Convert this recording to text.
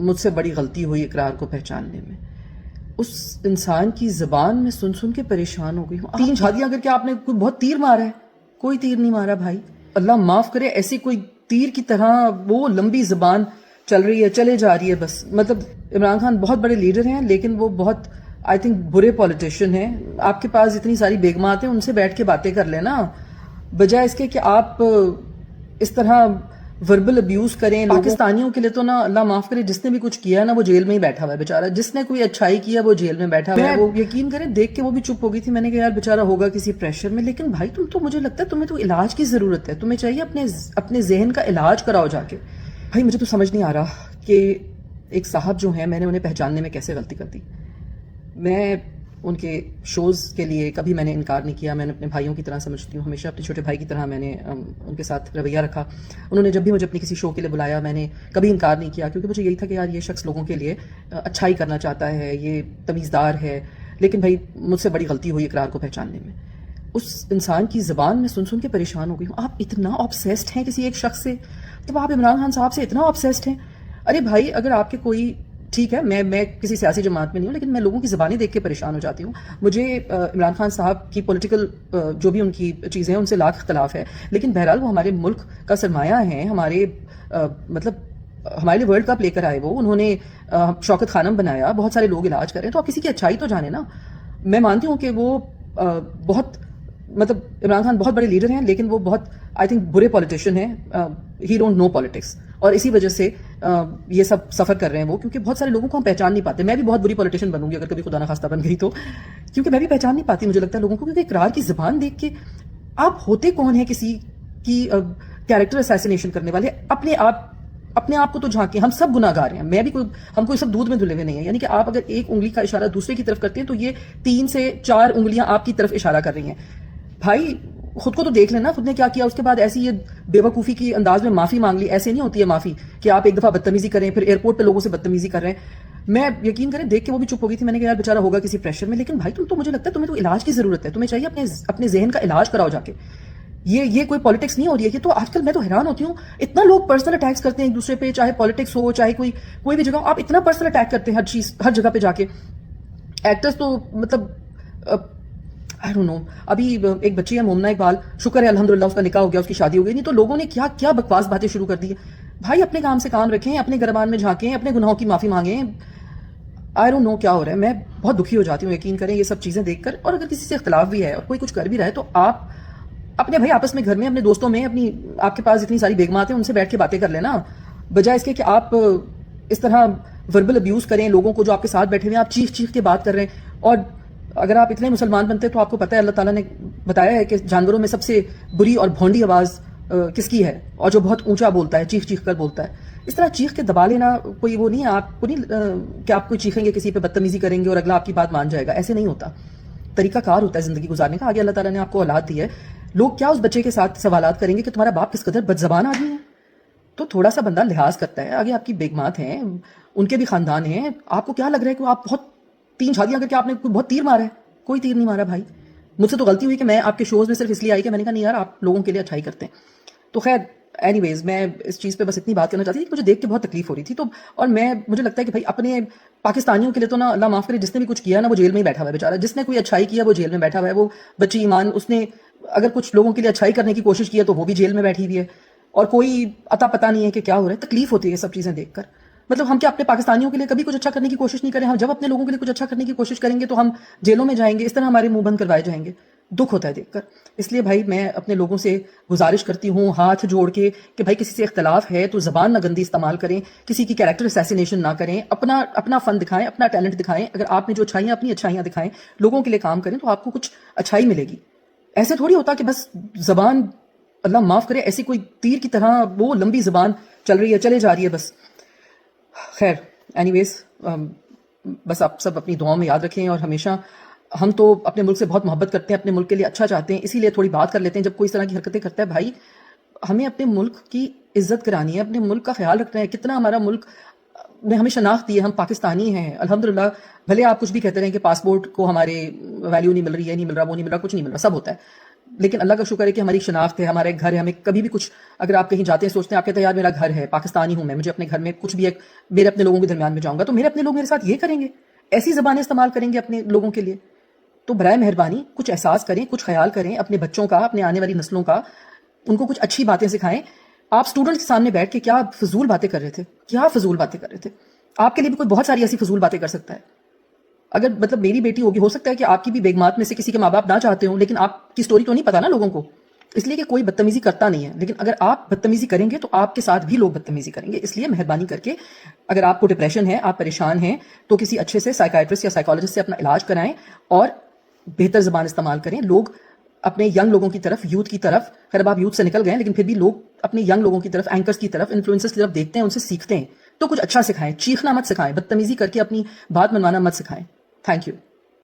مجھ سے بڑی غلطی ہوئی اقرار کو پہچاننے میں. اس انسان کی زبان میں سن سن کے پریشان ہو گئی ہوں. 3 شادیاں کر کے آپ نے کوئی بہت تیر مارا ہے؟ کوئی تیر نہیں مارا بھائی. اللہ معاف کرے، ایسی کوئی تیر کی طرح وہ لمبی زبان چل رہی ہے، چلے جا رہی ہے بس. مطلب عمران خان بہت بڑے لیڈر ہیں، لیکن وہ بہت آئی تھنک برے پولیٹیشین ہیں. آپ کے پاس اتنی ساری بیگمات ہیں، ان سے بیٹھ کے باتیں کر لینا، بجائے اس کے کہ آپ اس طرح وربل ابیوز کریں. پاکستانیوں کے لیے تو نا اللہ معاف کرے، جس نے بھی کچھ کیا ہے نا وہ جیل میں ہی بیٹھا ہوا ہے بیچارہ. جس نے کوئی اچھائی کیا وہ جیل میں بیٹھا ہوا ہے. وہ یقین کریں دیکھ کے وہ بھی چپ ہو گئی تھی. میں نے کہا یار بیچارہ ہوگا کسی پریشر میں. لیکن بھائی تم تو، مجھے لگتا ہے تمہیں تو علاج کی ضرورت ہے. تمہیں چاہیے اپنے ذہن کا علاج کراؤ جا کے. بھائی مجھے تو سمجھ نہیں آ رہا کہ ایک صاحب جو ہیں، میں نے انہیں پہچاننے میں کیسے غلطی کر دی. میں ان کے شوز کے لیے کبھی میں نے انکار نہیں کیا. میں نے اپنے بھائیوں کی طرح سمجھتی ہوں، ہمیشہ اپنے چھوٹے بھائی کی طرح میں نے ان کے ساتھ رویہ رکھا. انہوں نے جب بھی مجھے اپنی کسی شو کے لیے بلایا میں نے کبھی انکار نہیں کیا، کیونکہ مجھے یہی تھا کہ یار یہ شخص لوگوں کے لیے اچھائی کرنا چاہتا ہے، یہ تمیزدار ہے. لیکن بھائی مجھ سے بڑی غلطی ہوئی اقرار کو پہچاننے میں. اس انسان کی زبان میں سن سن کے پریشان ہو گئی ہوں. آپ اتنا آبسیسڈ ہیں کسی ایک شخص سے، تب آپ عمران خان صاحب سے اتنا آبسیسڈ ہیں. ارے بھائی اگر آپ کے کوئی، ٹھیک ہے میں کسی سیاسی جماعت میں نہیں ہوں، لیکن میں لوگوں کی زبانیں دیکھ کے پریشان ہو جاتی ہوں. مجھے عمران خان صاحب کی پولیٹیکل جو بھی ان کی چیزیں ہیں ان سے لاکھ اختلاف ہے، لیکن بہرحال وہ ہمارے ملک کا سرمایہ ہیں. ہمارے مطلب ہمارے لیے ورلڈ کپ لے کر آئے، وہ انہوں نے شوکت خانم بنایا، بہت سارے لوگ علاج کر رہے ہیں. تو آپ کسی کی اچھائی تو جانے نا. میں مانتی ہوں کہ وہ بہت، مطلب عمران خان بہت بڑے لیڈر ہیں، لیکن وہ بہت آئی تھنک برے پولیٹیشین ہیں. ہی ڈونٹ نو پالیٹکس، اور اسی وجہ سے یہ سب سفر کر رہے ہیں وہ، کیونکہ بہت سارے لوگوں کو ہم پہچان نہیں پاتے. میں بھی بہت بری پولیٹیشین بنوں گی اگر کبھی خدا نخواستہ بن گئی تو، کیونکہ میں بھی پہچان نہیں پاتی مجھے لگتا ہے لوگوں کو. کیونکہ اقرار کی زبان دیکھ کے آپ ہوتے کون ہیں کسی کی کیریکٹر اسیسینیشن کرنے والے. اپنے آپ کو تو جھانکیں، ہم سب گناہ گار ہیں. میں بھی ہم کوئی سب دودھ میں دھلے ہوئے نہیں ہیں. یعنی کہ آپ اگر ایک انگلی کا اشارہ دوسرے کی طرف کرتے ہیں تو یہ 3 سے 4 انگلیاں آپ کی طرف اشارہ کر رہی ہیں. بھائی خود کو تو دیکھ لینا، خود نے کیا کیا. اس کے بعد ایسی یہ بے وقوفی کی انداز میں معافی مانگ لی. ایسے نہیں ہوتی ہے معافی کہ آپ ایک دفعہ بدتمیزی کریں پھر ایئرپورٹ پہ لوگوں سے بدتمیزی کر رہے ہیں. میں یقین کریں دیکھ کے وہ بھی چپ ہو گئی تھی. میں نے کہا یار بیچارہ ہوگا کسی پریشر میں. لیکن بھائی تم تو، مجھے لگتا ہے تمہیں تو علاج کی ضرورت ہے. تمہیں چاہیے اپنے ذہن کا علاج کراؤ جا کے. یہ کوئی پالیٹکس نہیں ہو رہی ہے. یہ تو آج کل میں تو حیران ہوتی ہوں، اتنا لوگ پرسنل اٹیکس کرتے ہیں ایک دوسرے پہ، چاہے پالیٹکس ہو چاہے کوئی بھی جگہ. آپ اتنا پرسنل اٹیک کرتے ہیں ہر جگہ پہ جا کے. ایکٹرز تو مطلب I don't know. ابھی ایک بچی ہے مومنہ اقبال، شکر ہے الحمدللہ اس کا نکاح ہو گیا، اس کی شادی ہو گئی. نہیں تو لوگوں نے کیا بکواس باتیں شروع کر دی ہے. بھائی اپنے کام سے کام رکھیں، اپنے گربان میں جھانکیں، اپنے گناہوں کی معافی مانگیں. I don't know کیا ہو رہا ہے. میں بہت دکھی ہو جاتی ہوں یقین کریں یہ سب چیزیں دیکھ کر. اور اگر کسی سے اختلاف بھی ہے اور کوئی کچھ کر بھی رہا ہے تو آپ اپنے بھائی آپس میں گھر میں اپنے دوستوں میں آپ کے پاس اتنی ساری بیگمات ہیں، ان سے بیٹھ کے باتیں کر لینا، بجائے اس کے کہ آپ اس طرح وربل ابیوز کریں لوگوں کو جو آپ کے ساتھ بیٹھے ہوئے ہیں. آپ چیخ کے بات کر رہے ہیں. اور اگر آپ اتنے مسلمان بنتے تو آپ کو پتہ ہے اللہ تعالیٰ نے بتایا ہے کہ جانوروں میں سب سے بری اور بھونڈی آواز کس کی ہے، اور جو بہت اونچا بولتا ہے، چیخ کر بولتا ہے. اس طرح چیخ کے دبا لینا کوئی وہ نہیں ہے. آپ کو نہیں کہ آپ کوئی چیخیں گے کسی پہ بدتمیزی کریں گے اور اگلا آپ کی بات مان جائے گا. ایسے نہیں ہوتا. طریقہ کار ہوتا ہے زندگی گزارنے کا. آگے اللہ تعالیٰ نے آپ کو اولاد دی ہے. لوگ کیا اس بچے کے ساتھ سوالات کریں گے کہ تمہارا باپ کس قدر بد زبان آدمی ہے. تو تھوڑا سا بندہ لحاظ کرتا ہے. آگے آپ کی بیگمات ہیں، ان کے بھی خاندان ہیں. آپ کو کیا لگ رہا ہے کہ آپ بہت 3 شادیاں کر کے آپ نے بہت تیر مارا ہے؟ کوئی تیر نہیں مارا بھائی. مجھ سے تو غلطی ہوئی کہ میں آپ کے شوز میں صرف اس لیے آئی کہ میں نے کہا نہیں یار آپ لوگوں کے لیے اچھائی کرتے ہیں. تو خیر اینی ویز میں اس چیز پہ بس اتنی بات کرنا چاہتی تھی کہ مجھے دیکھ کے بہت تکلیف ہو رہی تھی. تو اور مجھے لگتا ہے کہ بھائی اپنے پاکستانیوں کے لیے تو نا اللہ معاف کرے، جس نے بھی کچھ کیا نا وہ جیل میں ہی بیٹھا ہوا ہے بیچارہ. جس نے کوئی اچھائی کیا وہ جیل میں بیٹھا ہوا ہے. وہ بچی ایمان، اس نے اگر کچھ لوگوں کے لیے اچھائی کرنے کی کوشش کی ہے تو وہ بھی جیل میں بیٹھی ہوئی ہے. اور کوئی عطا پتہ نہیں ہے کہ کیا ہو رہا ہے. تکلیف ہوتی ہے یہ سب چیزیں دیکھ کر. مطلب ہم کیا اپنے پاکستانیوں کے لیے کبھی کچھ اچھا کرنے کی کوشش نہیں کریں؟ ہم جب اپنے لوگوں کے لیے کچھ اچھا کرنے کی کوشش کریں گے تو ہم جیلوں میں جائیں گے، اس طرح ہمارے منہ بند کروائے جائیں گے. دکھ ہوتا ہے دیکھ کر. اس لیے بھائی میں اپنے لوگوں سے گزارش کرتی ہوں ہاتھ جوڑ کے کہ بھائی کسی سے اختلاف ہے تو زبان نہ گندی استعمال کریں، کسی کی کیریکٹر اسیسینیشن نہ کریں، اپنا فن دکھائیں، اپنا ٹیلنٹ دکھائیں. اگر آپ نے جو اچھائیاں اپنی اچھائیاں دکھائیں، لوگوں کے لیے کام کریں تو آپ کو کچھ اچھائی ملے گی. ایسے تھوڑی ہوتا کہ بس زبان، اللہ معاف کرے، ایسی کوئی تیر کی طرح وہ لمبی زبان چل رہی ہے، چلے جا رہی ہے بس. خیر اینی ویز بس آپ سب اپنی دعاؤں میں یاد رکھیں. اور ہمیشہ ہم تو اپنے ملک سے بہت محبت کرتے ہیں، اپنے ملک کے لیے اچھا چاہتے ہیں، اسی لیے تھوڑی بات کر لیتے ہیں جب کوئی اس طرح کی حرکتیں کرتا ہے. بھائی ہمیں اپنے ملک کی عزت کرانی ہے، اپنے ملک کا خیال رکھنا ہے. کتنا ہمارا ملک نے ہمیں شناخت دی ہے، ہم پاکستانی ہیں الحمدللہ. بھلے آپ کچھ بھی کہتے رہیں کہ پاسپورٹ کو ہمارے ویلیو نہیں مل رہی ہے، نہیں مل رہا، وہ نہیں مل رہا، کچھ نہیں مل رہا، سب ہوتا ہے. لیکن اللہ کا شکر ہے کہ ہماری شناخت ہے, ہمارا ایک گھر ہے. ہمیں کبھی بھی کچھ, اگر آپ کہیں جاتے ہیں سوچتے ہیں, آپ کہتے ہیں یار میرا گھر ہے, پاکستانی ہوں میں, مجھے اپنے گھر میں کچھ بھی ایک میرے اپنے لوگوں کے درمیان میں جاؤں گا تو میرے اپنے لوگ میرے ساتھ یہ کریں گے, ایسی زبانیں استعمال کریں گے اپنے لوگوں کے لیے. تو برائے مہربانی کچھ احساس کریں, کچھ خیال کریں اپنے بچوں کا, اپنے آنے والی نسلوں کا, ان کو کچھ اچھی باتیں سکھائیں. آپ اسٹوڈنٹس کے سامنے بیٹھ کے کیا فضول باتیں کر رہے تھے, کیا فضول باتیں کر رہے تھے. آپ کے لیے بھی کوئی بہت ساری ایسی فضول باتیں کر سکتا ہے. اگر مطلب میری بیٹی ہوگی, ہو سکتا ہے کہ آپ کی بھی بیگمات میں سے کسی کے ماں باپ نہ چاہتے ہوں, لیکن آپ کی سٹوری تو نہیں پتا نا لوگوں کو, اس لیے کہ کوئی بدتمیزی کرتا نہیں ہے. لیکن اگر آپ بدتمیزی کریں گے تو آپ کے ساتھ بھی لوگ بدتمیزی کریں گے. اس لیے مہربانی کر کے اگر آپ کو ڈپریشن ہے, آپ پریشان ہیں, تو کسی اچھے سے سائیکائٹرسٹ یا سائیکالوجسٹ سے اپنا علاج کرائیں اور بہتر زبان استعمال کریں. لوگ اپنے ینگ لوگوں کی طرف, یوتھ کی طرف, خیر اب آپ یوتھ سے نکل گئے لیکن پھر بھی لوگ اپنے ینگ لوگوں کی طرف, اینکرز کی طرف, انفلوئنسرز کی طرف دیکھتے ہیں, ان سے سیکھتے ہیں. تو کچھ اچھا سکھائیں, چیخنا مت سکھائیں, بدتمیزی کر کے اپنی بات منوانا مت سکھائیں. Thank you.